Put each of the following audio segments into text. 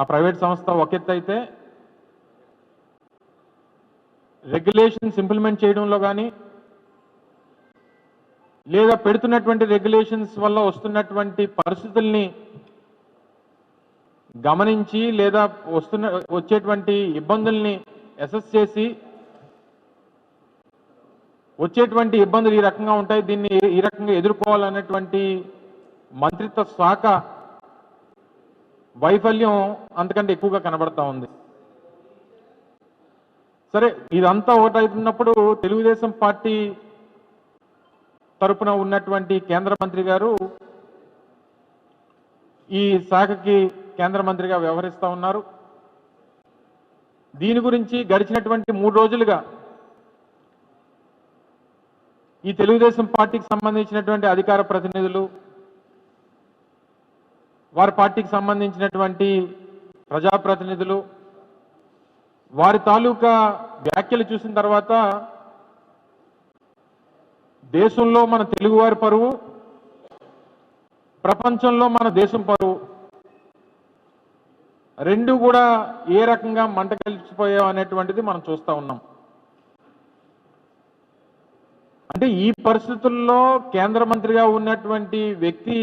ఆ ప్రైవేట్ సంస్థ ఒక ఎత్తు అయితే రెగ్యులేషన్స్ ఇంప్లిమెంట్ చేయడంలో కానీ లేదా పెడుతున్నటువంటి రెగ్యులేషన్స్ వల్ల వస్తున్నటువంటి పరిస్థితుల్ని గమనించి లేదా వచ్చేటువంటి ఇబ్బందుల్ని అసెస్ చేసి వచ్చేటువంటి ఇబ్బందులు ఈ రకంగా ఉంటాయి, దీన్ని ఈ రకంగా ఎదుర్కోవాలన్నటువంటి మంత్రిత్వ శాఖ వైఫల్యం అంతకంటే ఎక్కువగా కనబడతా ఉంది. సరే, ఇదంతా ఒకటవుతున్నప్పుడు తెలుగుదేశం పార్టీ తరపున ఉన్నటువంటి కేంద్ర మంత్రి గారు ఈ శాఖకి కేంద్ర మంత్రిగా వ్యవహరిస్తూ ఉన్నారు. దీని గురించి గడిచినటువంటి 3 రోజులుగా ఈ తెలుగుదేశం పార్టీకి సంబంధించినటువంటి అధికార ప్రతినిధులు, వారి పార్టీకి సంబంధించినటువంటి ప్రజాప్రతినిధులు వారి తాలూకా వ్యాఖ్యలు చూసిన తర్వాత దేశంలో మన తెలుగువారి పరువు, ప్రపంచంలో మన దేశం పరువు రెండు కూడా ఏ రకంగా మంట కలిసిపోయావు అనేటువంటిది మనం చూస్తూ ఉన్నాం. అంటే ఈ పరిస్థితుల్లో కేంద్ర మంత్రిగా ఉన్నటువంటి వ్యక్తి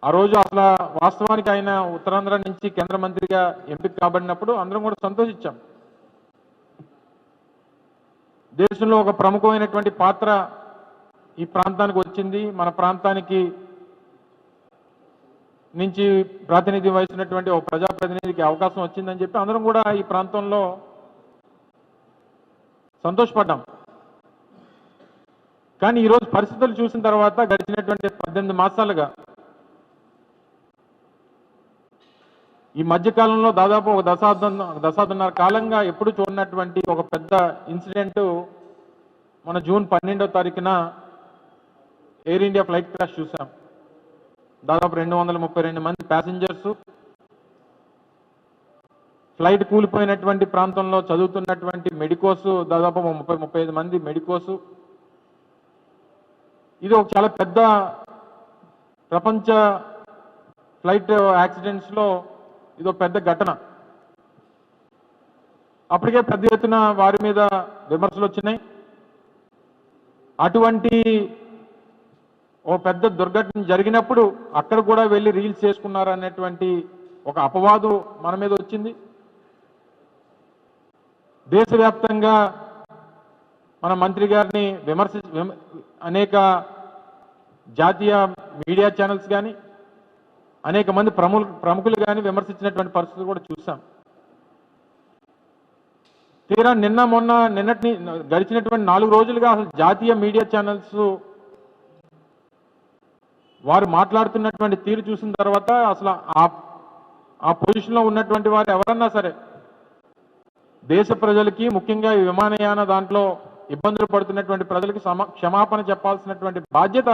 ఆ రోజు అసలు వాస్తవానికి ఆయన ఉత్తరాంధ్ర నుంచి కేంద్ర మంత్రిగా ఎంపిక కాబడినప్పుడు అందరం కూడా సంతోషించాం. దేశంలో ఒక ప్రముఖమైనటువంటి పాత్ర ఈ ప్రాంతానికి వచ్చింది, మన ప్రాంతానికి నుంచి ప్రాతినిధ్యం వహిస్తున్నటువంటి ఒక ప్రజాప్రతినిధికి అవకాశం వచ్చిందని చెప్పి అందరం కూడా ఈ ప్రాంతంలో సంతోషపడ్డాం. కానీ ఈరోజు పరిస్థితులు చూసిన తర్వాత గడిచినటువంటి 18 మాసాలుగా ఈ మధ్యకాలంలో దాదాపు ఒక దశాబ్దన్నర కాలంగా ఎప్పుడు చూడనటువంటి ఒక పెద్ద ఇన్సిడెంట్ మన జూన్ 12వ తారీఖున ఎయిర్ ఇండియా ఫ్లైట్ క్రాష్ చూసాం. దాదాపు 232 మంది ప్యాసింజర్స్ ఫ్లైట్ కూలిపోయినటువంటి ప్రాంతంలో చదువుతున్నటువంటి మెడికోస్ దాదాపు 30-35 మంది మెడికోస్. ఇది ఒక చాలా పెద్ద ప్రపంచ ఫ్లైట్ యాక్సిడెంట్స్లో ఇదో పెద్ద ఘటన. అప్పటికే పెద్ద ఎత్తున వారి మీద విమర్శలు వచ్చినాయి. అటువంటి ఓ పెద్ద దుర్ఘటన జరిగినప్పుడు అక్కడ కూడా వెళ్ళి రీల్స్ చేసుకున్నారు అనేటువంటి ఒక అపవాదు మన మీద వచ్చింది. దేశవ్యాప్తంగా మన మంత్రి గారిని అనేక జాతీయ మీడియా ఛానల్స్ కానీ అనేక మంది ప్రముఖులు కానీ విమర్శించినటువంటి పరిస్థితులు కూడా చూసాం. తీరా నిన్నటి గడిచినటువంటి 4 రోజులుగా అసలు జాతీయ మీడియా ఛానల్స్ వారు మాట్లాడుతున్నటువంటి తీరు చూసిన తర్వాత అసలు ఆ పొజిషన్లో ఉన్నటువంటి వారు ఎవరన్నా సరే దేశ ప్రజలకి, ముఖ్యంగా ఈ విమానయాన దాంట్లో ఇబ్బందులు పడుతున్నటువంటి ప్రజలకి క్షమాపణ చెప్పాల్సినటువంటి బాధ్యత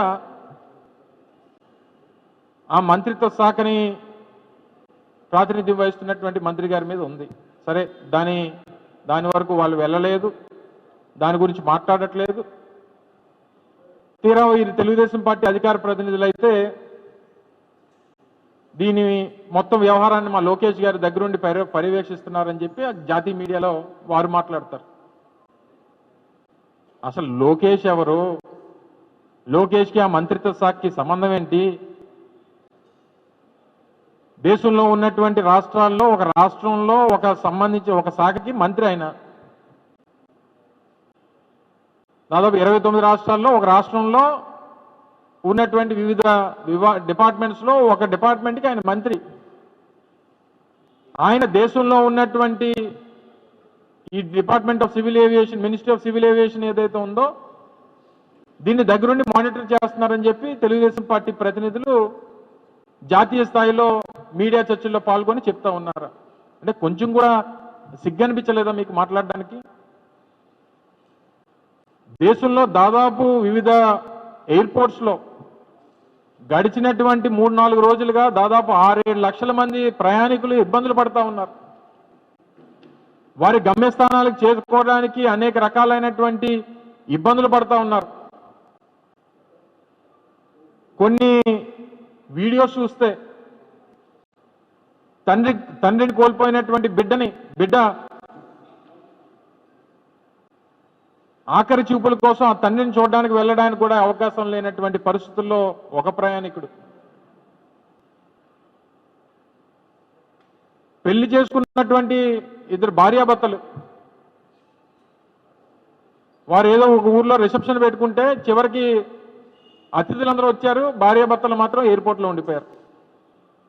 ఆ మంత్రిత్వ శాఖని ప్రాతినిధ్యం వహిస్తున్నటువంటి మంత్రి గారి మీద ఉంది. సరే, దాని వరకు వాళ్ళు వెళ్ళలేదు, దాని గురించి మాట్లాడట్లేదు. తీరా ఈ తెలుగుదేశం పార్టీ అధికార ప్రతినిధులు అయితే దీని మొత్తం వ్యవహారాన్ని మా లోకేష్ గారి దగ్గరుండి పర్యవేక్షిస్తున్నారని చెప్పి జాతీయ మీడియాలో వారు మాట్లాడతారు. అసలు లోకేష్ ఎవరు? లోకేష్కి ఆ మంత్రిత్వ శాఖకి సంబంధం ఏంటి? దేశంలో ఉన్నటువంటి రాష్ట్రాల్లో ఒక రాష్ట్రంలో సంబంధించి ఒక శాఖకి మంత్రి ఆయన. దాదాపు 29 రాష్ట్రాల్లో ఒక రాష్ట్రంలో ఉన్నటువంటి వివిధ డిపార్ట్మెంట్స్లో ఒక డిపార్ట్మెంట్కి ఆయన మంత్రి. ఆయన దేశంలో ఉన్నటువంటి ఈ department of civil aviation, ministry of civil aviation ఏదైతే ఉందో దీన్ని దగ్గరుండి మానిటర్ చేస్తున్నారని చెప్పి తెలుగుదేశం పార్టీ ప్రతినిధులు జాతీయ స్థాయిలో మీడియా చర్చల్లో పాల్గొని చెప్తా ఉన్నారు. అంటే కొంచెం కూడా సిగ్గనిపించలేదా మీకు మాట్లాడడానికి? దేశంలో దాదాపు వివిధ ఎయిర్పోర్ట్స్లో గడిచినటువంటి 3-4 రోజులుగా దాదాపు 6-7 లక్షల మంది ప్రయాణికులు ఇబ్బందులు పడతా ఉన్నారు. వారి గమ్యస్థానాలకు చేరుకోవడానికి అనేక రకాలైనటువంటి ఇబ్బందులు పడతా ఉన్నారు. కొన్ని వీడియోస్ చూస్తే తండ్రిని కోల్పోయినటువంటి బిడ్డ ఆఖరి చూపుల కోసం ఆ తండ్రిని చూడడానికి వెళ్ళడానికి కూడా అవకాశం లేనటువంటి పరిస్థితుల్లో ఒక ప్రయాణికుడు, పెళ్లి చేసుకున్నటువంటి ఇద్దరు భార్యాభర్తలు, వారు ఏదో ఒక ఊర్లో రిసెప్షన్ పెట్టుకుంటే చివరికి అతిథులందరూ వచ్చారు, భార్యాభర్తలు మాత్రం ఎయిర్పోర్ట్లో ఉండిపోయారు.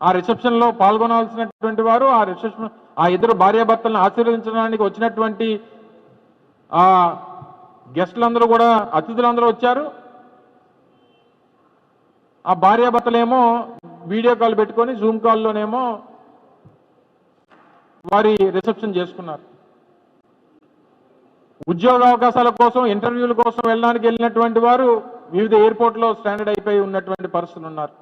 ఆ రిసెప్షన్లో పాల్గొనాల్సినటువంటి వారు ఆ ఇద్దరు భార్యాభర్తలను ఆశీర్వదించడానికి వచ్చినటువంటి ఆ గెస్టులందరూ కూడా, అతిథులందరూ వచ్చారు. ఆ భార్యాభర్తలేమో వీడియో కాల్ పెట్టుకొని జూమ్ కాల్లోనేమో వారి రిసెప్షన్ చేసుకున్నారు. ఉద్యోగ అవకాశాల కోసం, ఇంటర్వ్యూల కోసం వెళ్ళడానికి వెళ్ళినటువంటి వారు వివిధ ఎయిర్పోర్ట్లో స్టాండర్డ్ అయిపోయి ఉన్నటువంటి పరిస్థితులు ఉన్నారు.